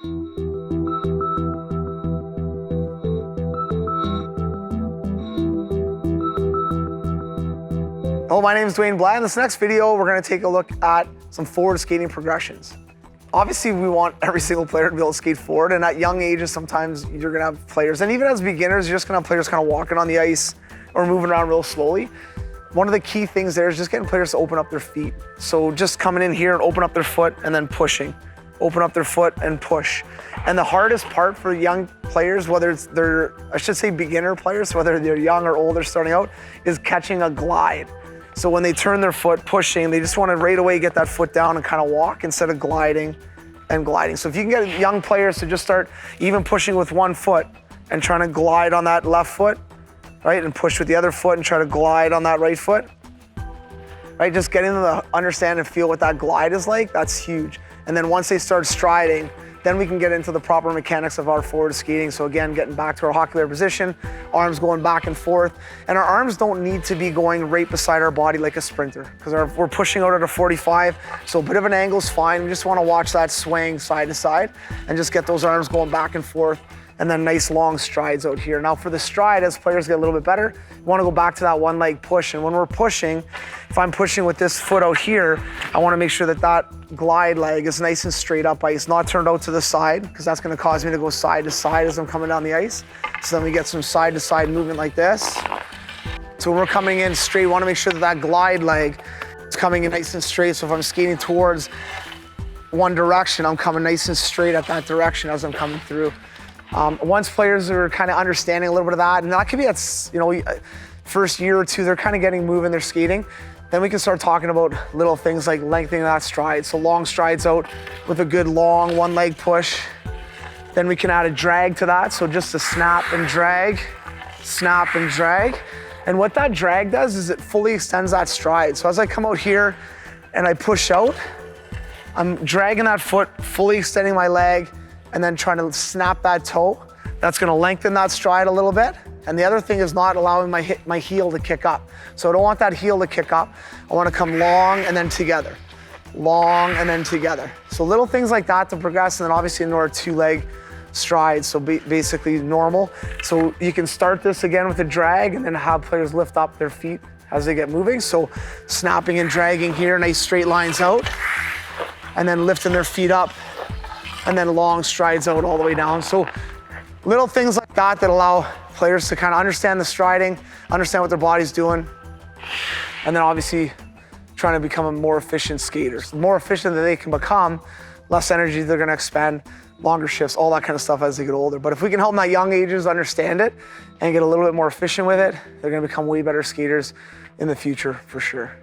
Hello, my name is Dwayne Blais. In this next video, we're going to take a look at some forward skating progressions. Obviously, we want every single player to be able to skate forward, and at young ages, sometimes you're going to have players, and even as beginners, you're just going to have players kind of walking on the ice or moving around real slowly. One of the key things there is just getting players to open up their feet. So just coming in here and open up their foot and then pushing. Open up their foot and push. And the hardest part for young players, whether it's I should say beginner players, whether they're young or old or starting out, is catching a glide. So when they turn their foot pushing, they just want to right away get that foot down and kind of walk instead of gliding and gliding. So if you can get young players to just start even pushing with one foot and trying to glide on that left foot, right, and push with the other foot and try to glide on that right foot, right, just getting them to understand and feel what that glide is like, that's huge. And then once they start striding, then we can get into the proper mechanics of our forward skating. So again, getting back to our hockey player position, arms going back and forth. And our arms don't need to be going right beside our body like a sprinter, because we're pushing out at a 45. So a bit of an angle is fine. We just want to watch that swing side to side and just get those arms going back and forth. And then nice long strides out here. Now for the stride, as players get a little bit better, we want to go back to that one leg push. And when we're pushing, if I'm pushing with this foot out here, I want to make sure that that glide leg is nice and straight up ice, not turned out to the side, because that's going to cause me to go side to side as I'm coming down the ice. So then we get some side to side movement like this. So when we're coming in straight, we want to make sure that that glide leg is coming in nice and straight. So if I'm skating towards one direction, I'm coming nice and straight at that direction as I'm coming through. Once players are kind of understanding a little bit of that, and that could be at, first year or two, they're kind of getting moving, they're skating, then we can start talking about little things like lengthening that stride. So long strides out with a good long one leg push. Then we can add a drag to that. So just a snap and drag, snap and drag. And what that drag does is it fully extends that stride. So as I come out here and I push out, I'm dragging that foot, fully extending my leg, and then trying to snap that toe. That's gonna lengthen that stride a little bit. And the other thing is not allowing my heel to kick up. So I don't want that heel to kick up. I wanna come long and then together. Long and then together. So little things like that to progress, and then obviously into our two-leg strides, so basically normal. So you can start this again with a drag and then have players lift up their feet as they get moving. So snapping and dragging here, nice straight lines out, and then lifting their feet up, and then long strides out all the way down. So little things like that allow players to kind of understand the striding, understand what their body's doing, and then obviously trying to become a more efficient skaters. The more efficient that they can become, less energy they're gonna expend, longer shifts, all that kind of stuff as they get older. But if we can help them at young ages understand it and get a little bit more efficient with it, they're gonna become way better skaters in the future for sure.